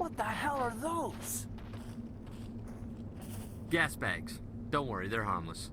What the hell are those? Gas bags. Don't worry, they're harmless.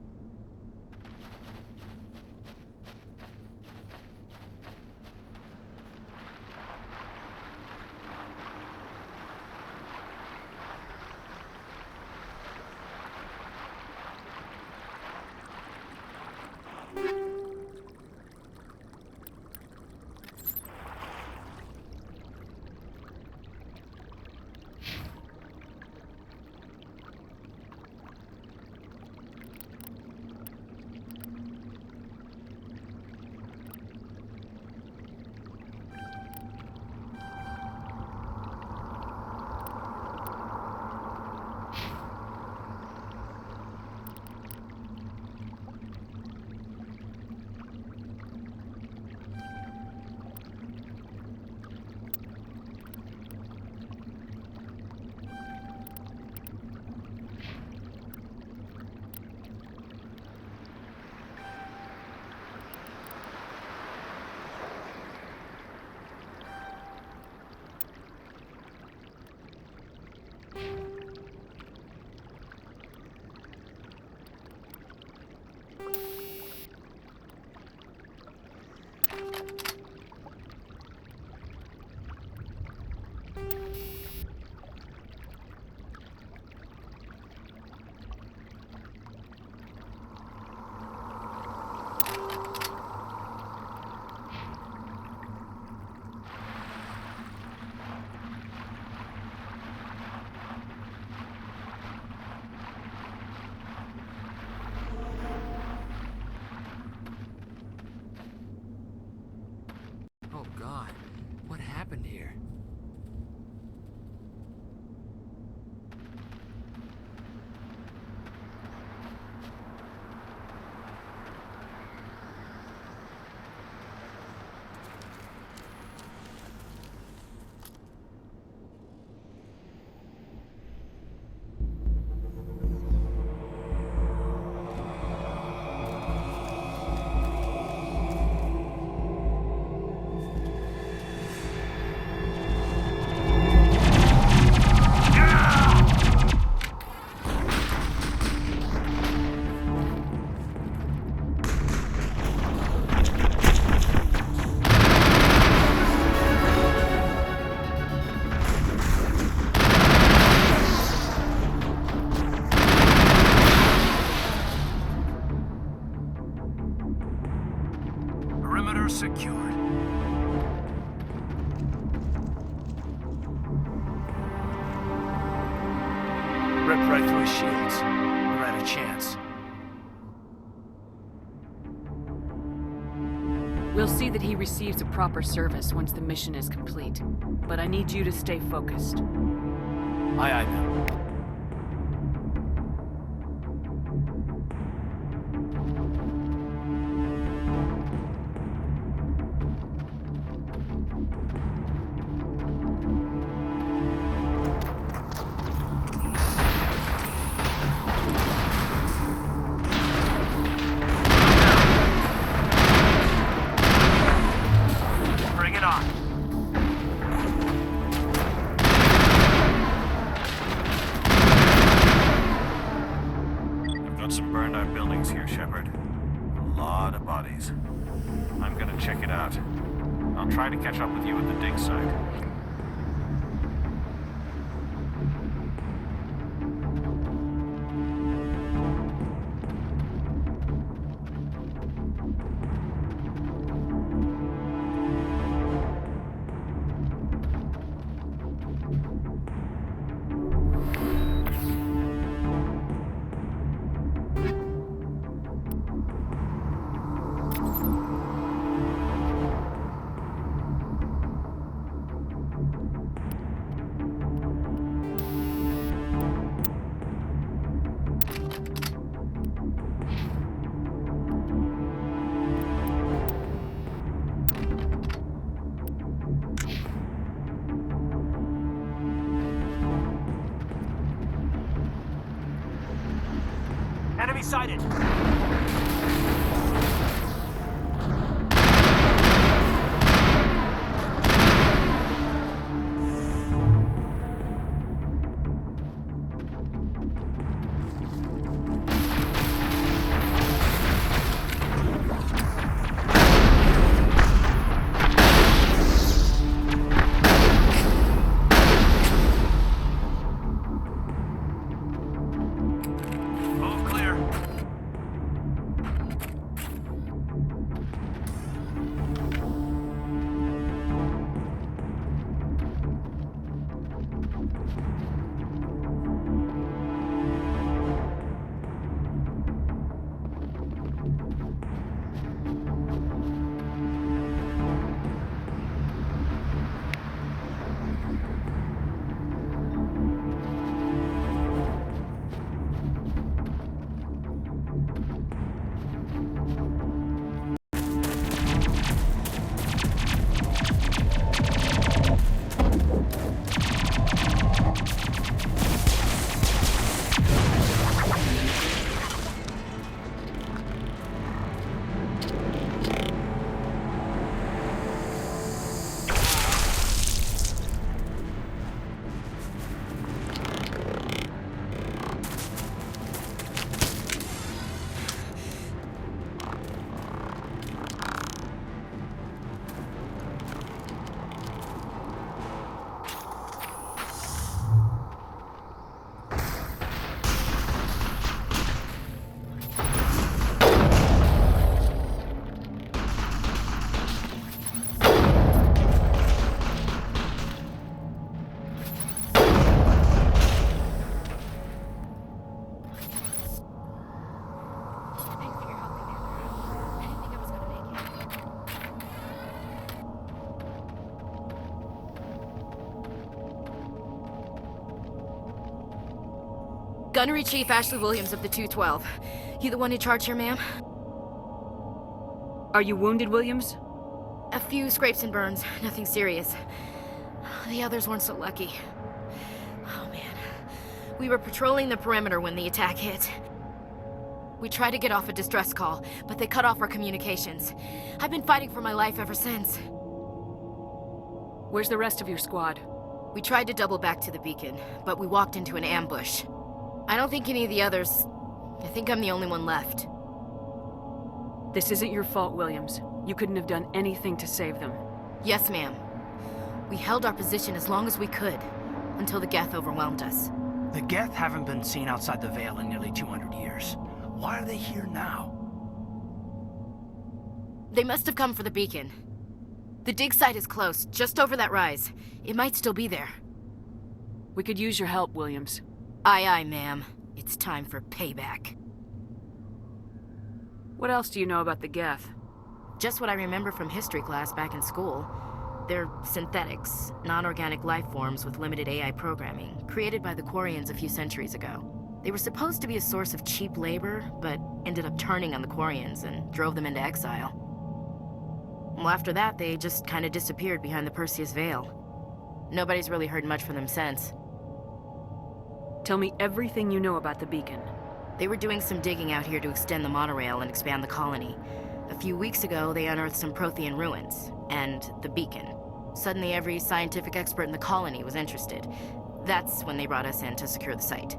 Oh God, what happened here? Perimeter secured. Ripped right through his shields. We're at a chance. We'll see that he receives a proper service once the mission is complete. But I need you to stay focused. Aye, aye, ma'am. Bring it on. I've got some burned out buildings here, Shepard. A lot of bodies. I'm gonna check it out. I'll try to catch up with you at the dig site. Enemy sighted. Gunnery Chief Ashley Williams of the 212. You the one in charge here, ma'am? Are you wounded, Williams? A few scrapes and burns, nothing serious. The others weren't so lucky. Oh man. We were patrolling the perimeter when the attack hit. We tried to get off a distress call, but they cut off our communications. I've been fighting for my life ever since. Where's the rest of your squad? We tried to double back to the beacon, but we walked into an ambush. I don't think any of the others... I think I'm the only one left. This isn't your fault, Williams. You couldn't have done anything to save them. Yes, ma'am. We held our position as long as we could, until the Geth overwhelmed us. The Geth haven't been seen outside the Veil in nearly 200 years. Why are they here now? They must have come for the beacon. The dig site is close, just over that rise. It might still be there. We could use your help, Williams. Aye, aye, ma'am. It's time for payback. What else do you know about the Geth? Just what I remember from history class back in school. They're synthetics, non-organic life forms with limited AI programming, created by the Quarians a few centuries ago. They were supposed to be a source of cheap labor, but ended up turning on the Quarians and drove them into exile. Well, after that, they just kind of disappeared behind the Perseus Veil. Nobody's really heard much from them since. Tell me everything you know about the beacon. They were doing some digging out here to extend the monorail and expand the colony. A few weeks ago, they unearthed some Prothean ruins, and the beacon. Suddenly, every scientific expert in the colony was interested. That's when they brought us in to secure the site.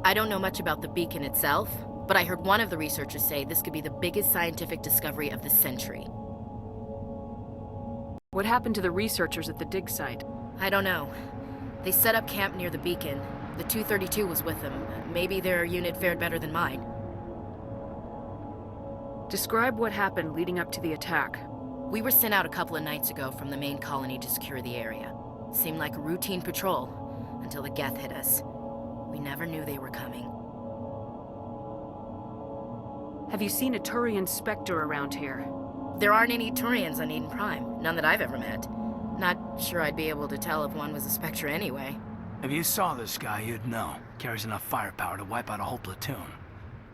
I don't know much about the beacon itself, but I heard one of the researchers say this could be the biggest scientific discovery of the century. What happened to the researchers at the dig site? I don't know. They set up camp near the beacon. The 232 was with them. Maybe their unit fared better than mine. Describe what happened leading up to the attack. We were sent out a couple of nights ago from the main colony to secure the area. Seemed like a routine patrol, until the Geth hit us. We never knew they were coming. Have you seen a Turian Spectre around here? There aren't any Turians on Eden Prime. None that I've ever met. Not sure I'd be able to tell if one was a Spectre anyway. If you saw this guy, you'd know. Carries enough firepower to wipe out a whole platoon.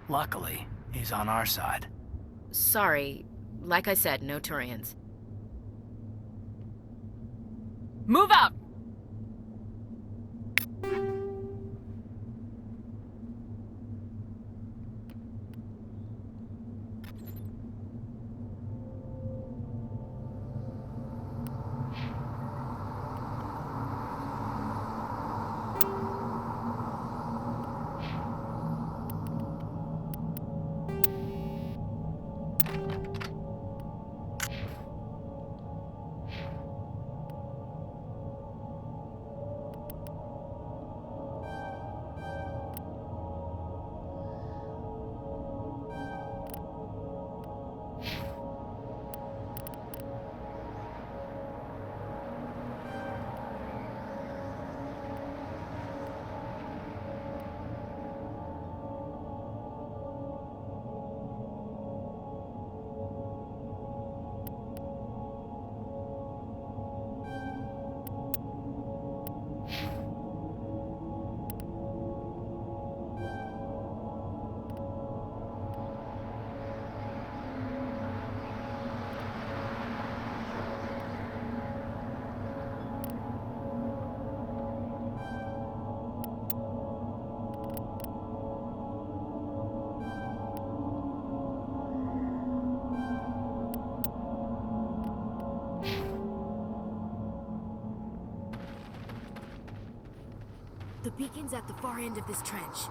Luckily, he's on our side. Sorry. Like I said, no Turians. Move out! The beacon's at the far end of this trench.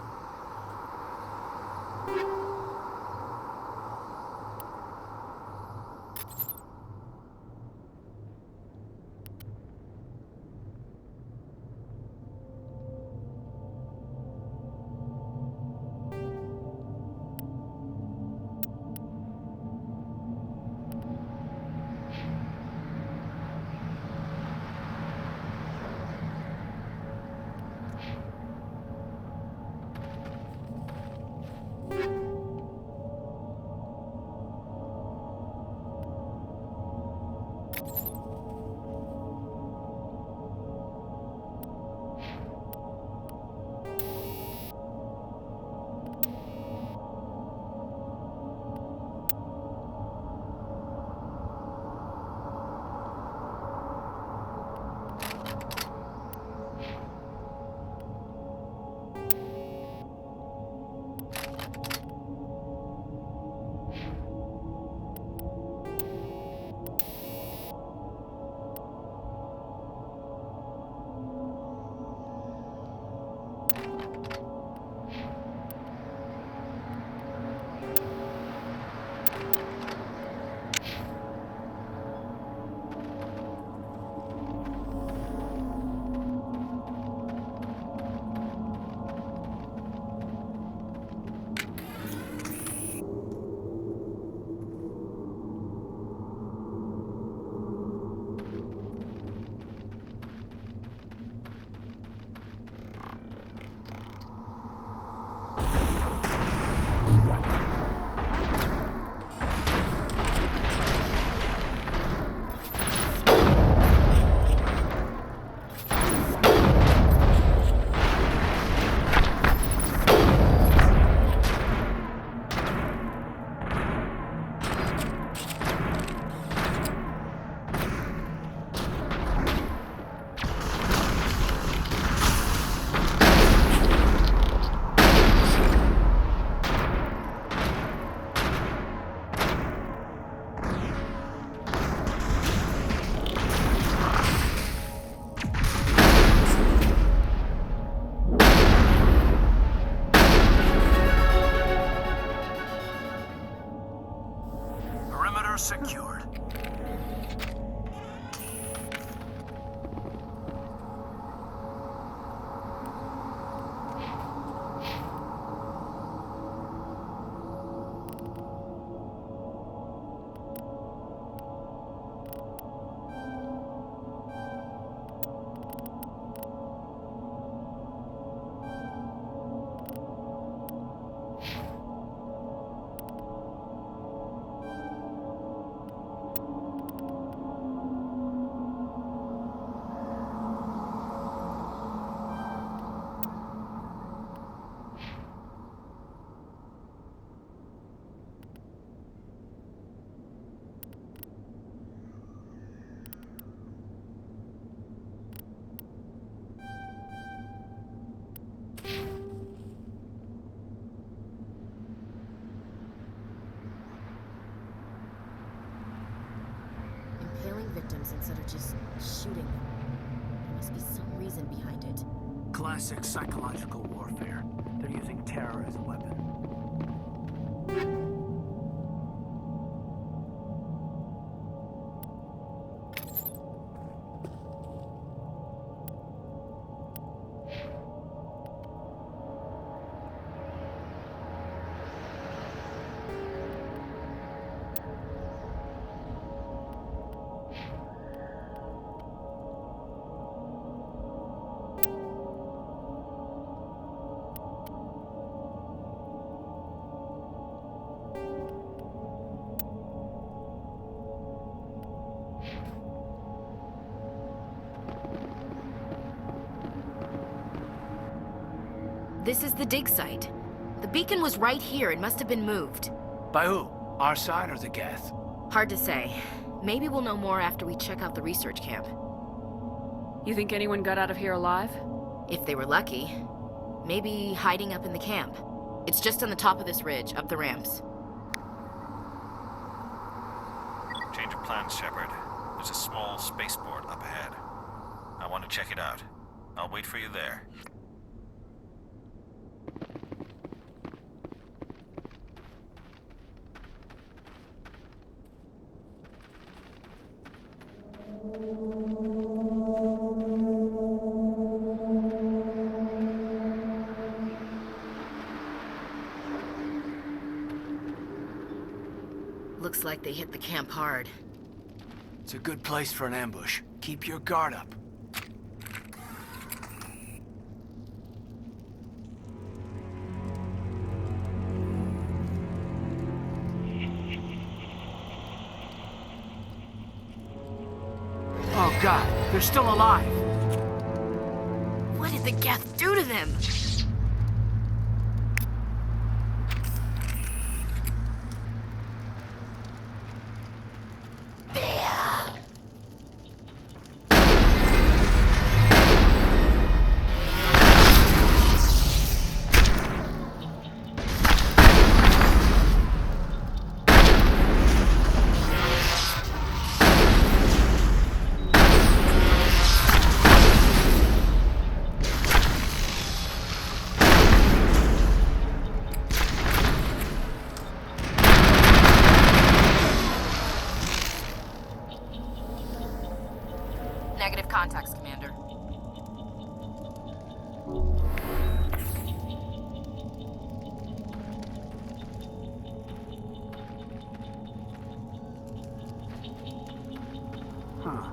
impaling victims instead of just shooting them. There must be some reason behind it. Classic psychological warfare. They're using terror as a weapon. This is the dig site. The beacon was right here. It must have been moved. By who? Our side or the Geth? Hard to say. Maybe we'll know more after we check out the research camp. You think anyone got out of here alive? If they were lucky. Maybe hiding up in the camp. It's just on the top of this ridge, up the ramps. Change of plans, Shepard. There's a small spaceport up ahead. I want to check it out. I'll wait for you there. Looks like they hit the camp hard. It's a good place for an ambush. Keep your guard up. Oh God, they're still alive. What did the Geth do to them? Negative contacts, Commander. Huh.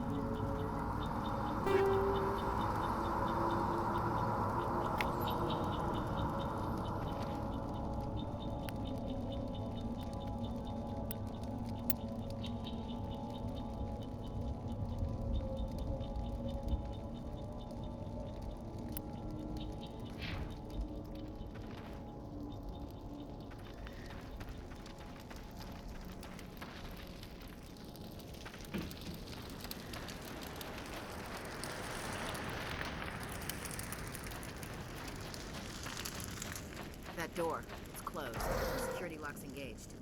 That door. It's closed. Security lock's engaged.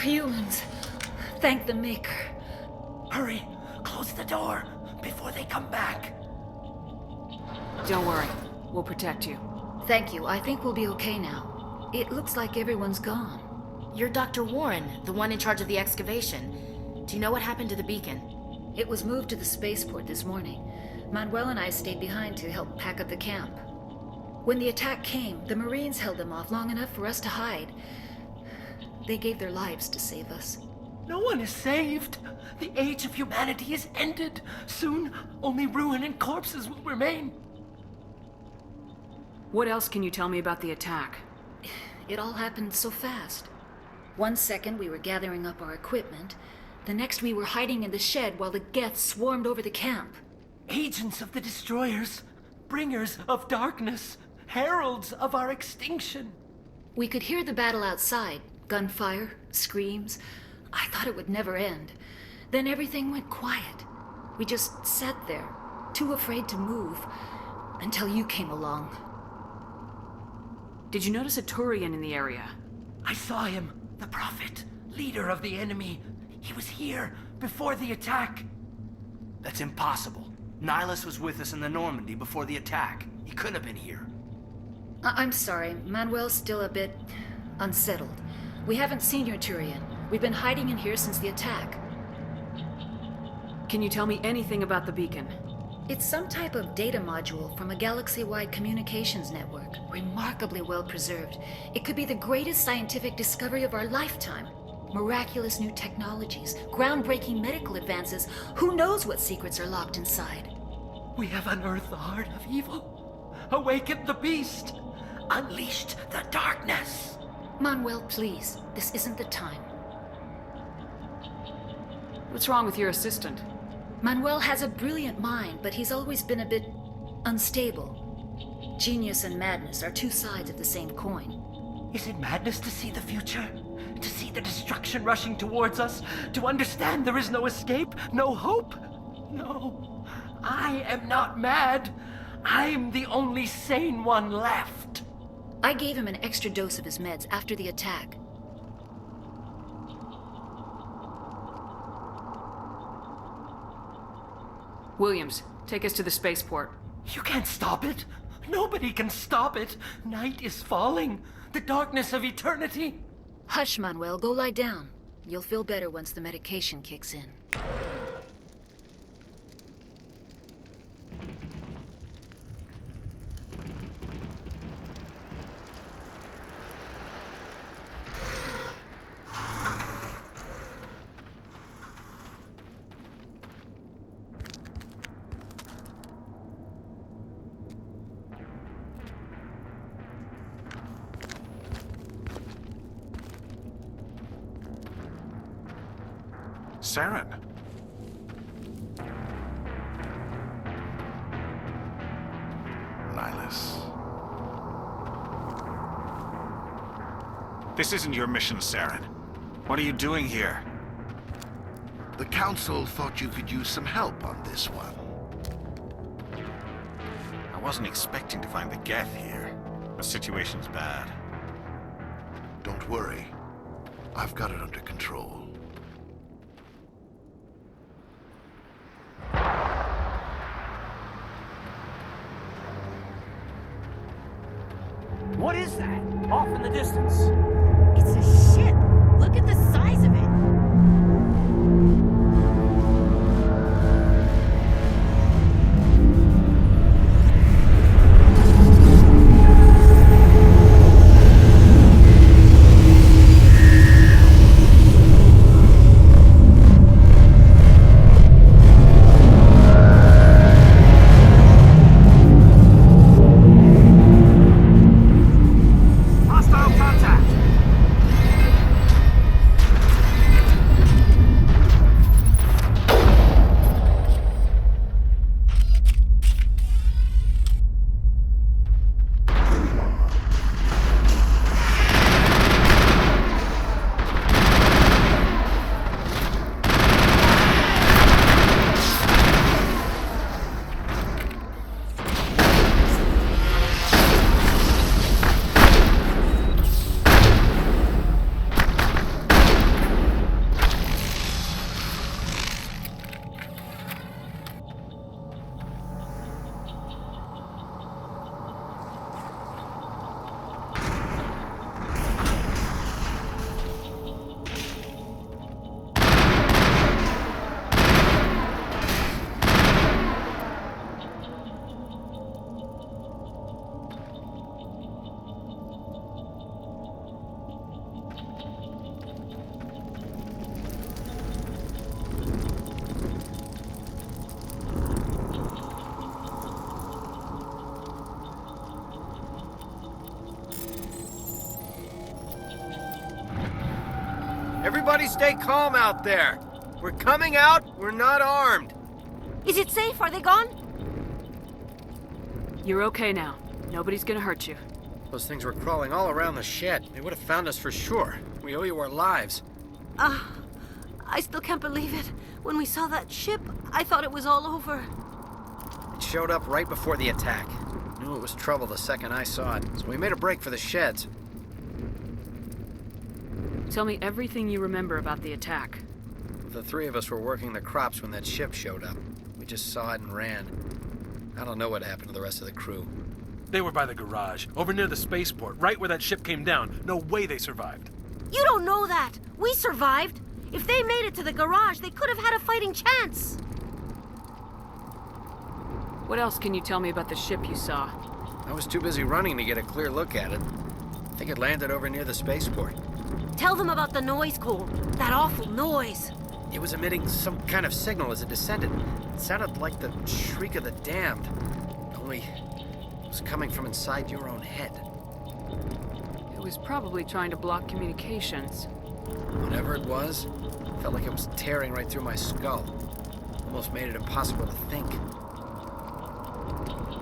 Humans. Thank the Maker. Hurry! Close the door before they come back. Don't worry. We'll protect you. Thank you. I think we'll be okay now. It looks like everyone's gone. You're Dr. Warren, the one in charge of the excavation. Do you know what happened to the beacon? It was moved to the spaceport this morning. Manuel and I stayed behind to help pack up the camp. When the attack came, the Marines held them off long enough for us to hide. They gave their lives to save us. No one is saved. The age of humanity is ended. Soon, only ruin and corpses will remain. What else can you tell me about the attack? It all happened so fast. 1 second we were gathering up our equipment. The next we were hiding in the shed while the Geth swarmed over the camp. Agents of the destroyers, bringers of darkness, heralds of our extinction. We could hear the battle outside. Gunfire, screams. I thought it would never end. Then everything went quiet. We just sat there, too afraid to move, until you came along. Did you notice a Turian in the area? I saw him, the Prophet, leader of the enemy. He was here before the attack. That's impossible. Nihilus was with us in the Normandy before the attack. He couldn't have been here. I'm sorry, Manuel's still a bit unsettled. We haven't seen your Turian. We've been hiding in here since the attack. Can you tell me anything about the beacon? It's some type of data module from a galaxy-wide communications network, remarkably well preserved. It could be the greatest scientific discovery of our lifetime. Miraculous new technologies, groundbreaking medical advances. Who knows what secrets are locked inside? We have unearthed the heart of evil, awakened the beast, unleashed the darkness. Manuel, please, this isn't the time. What's wrong with your assistant? Manuel has a brilliant mind, but he's always been a bit unstable. Genius and madness are two sides of the same coin. Is it madness to see the future? To see the destruction rushing towards us? To understand there is no escape? No hope? No. I am not mad. I'm the only sane one left. I gave him an extra dose of his meds after the attack. Williams, take us to the spaceport. You can't stop it. Nobody can stop it. Night is falling. The darkness of eternity. Hush, Manuel, go lie down. You'll feel better once the medication kicks in. Saren. Nihilus. This isn't your mission, Saren. What are you doing here? The Council thought you could use some help on this one. I wasn't expecting to find the Geth here. The situation's bad. Don't worry. I've got it under control. What is that? Off in the distance. It's a ship. Look at the size of it. Hostile contact! Everybody stay calm out there. We're coming out, we're not armed. Is it safe? Are they gone? You're okay now. Nobody's gonna hurt you. Those things were crawling all around the shed. They would have found us for sure. We owe you our lives. I still can't believe it. When we saw that ship, I thought it was all over. It showed up right before the attack. Knew it was trouble the second I saw it, so we made a break for the sheds. Tell me everything you remember about the attack. The three of us were working the crops when that ship showed up. We just saw it and ran. I don't know what happened to the rest of the crew. They were by the garage, over near the spaceport, right where that ship came down. No way they survived. You don't know that. We survived. If they made it to the garage, they could have had a fighting chance. What else can you tell me about the ship you saw? I was too busy running to get a clear look at it. I think it landed over near the spaceport. Tell them about the noise, Cole. That awful noise. It was emitting some kind of signal as it descended. It sounded like the shriek of the damned. Only it was coming from inside your own head. It was probably trying to block communications. Whatever it was, felt like it was tearing right through my skull. Almost made it impossible to think.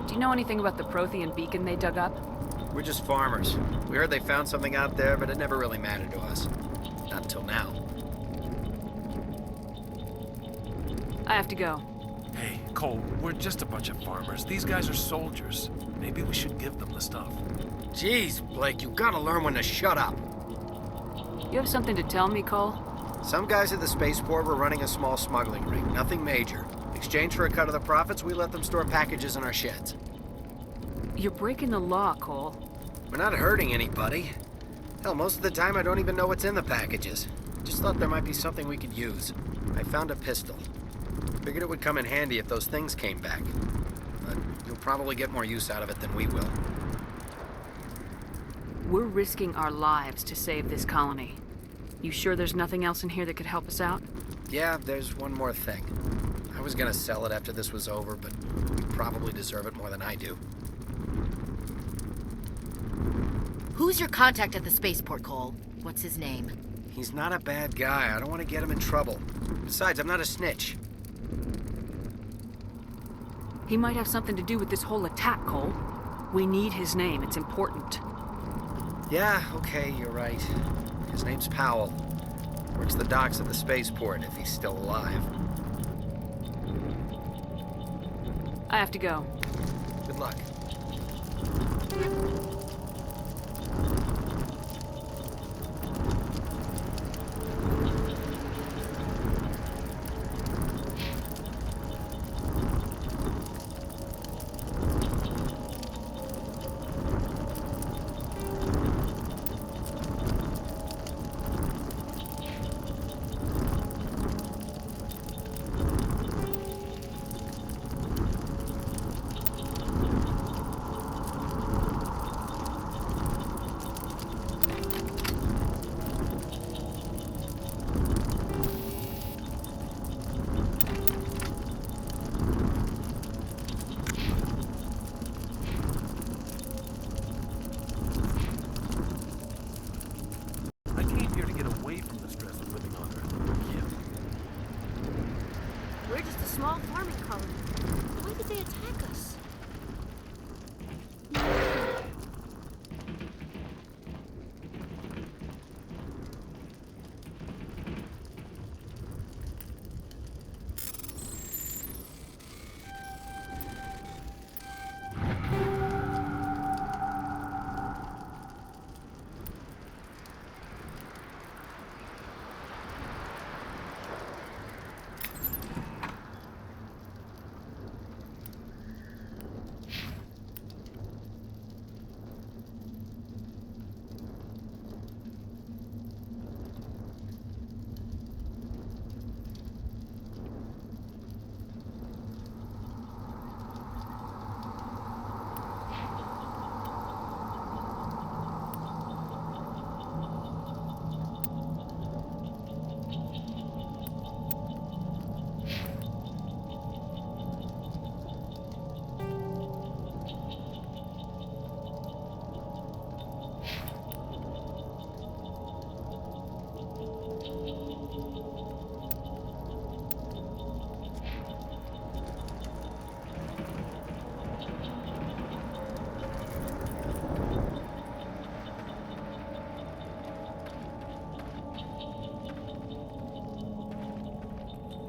Do you know anything about the Prothean beacon they dug up? We're just farmers. We heard they found something out there, but it never really mattered to us. Not until now. I have to go. Hey, Cole, we're just a bunch of farmers. These guys are soldiers. Maybe we should give them the stuff. Jeez, Blake, you gotta learn when to shut up. You have something to tell me, Cole? Some guys at the spaceport were running a small smuggling ring, nothing major. In exchange for a cut of the profits, we let them store packages in our sheds. You're breaking the law, Cole. We're not hurting anybody. Hell, most of the time I don't even know what's in the packages. Just thought there might be something we could use. I found a pistol. Figured it would come in handy if those things came back. But you'll probably get more use out of it than we will. We're risking our lives to save this colony. You sure there's nothing else in here that could help us out? Yeah, there's one more thing. I was gonna sell it after this was over, but you probably deserve it more than I do. Who's your contact at the spaceport, Cole? What's his name? He's not a bad guy. I don't want to get him in trouble. Besides, I'm not a snitch. He might have something to do with this whole attack, Cole. We need his name. It's important. Yeah, okay, you're right. His name's Powell. Works the docks at the spaceport, if he's still alive. I have to go. Good luck. I came here to get away from the stress of living on Earth. Yeah. We're just a small farming colony. Why did they attack us?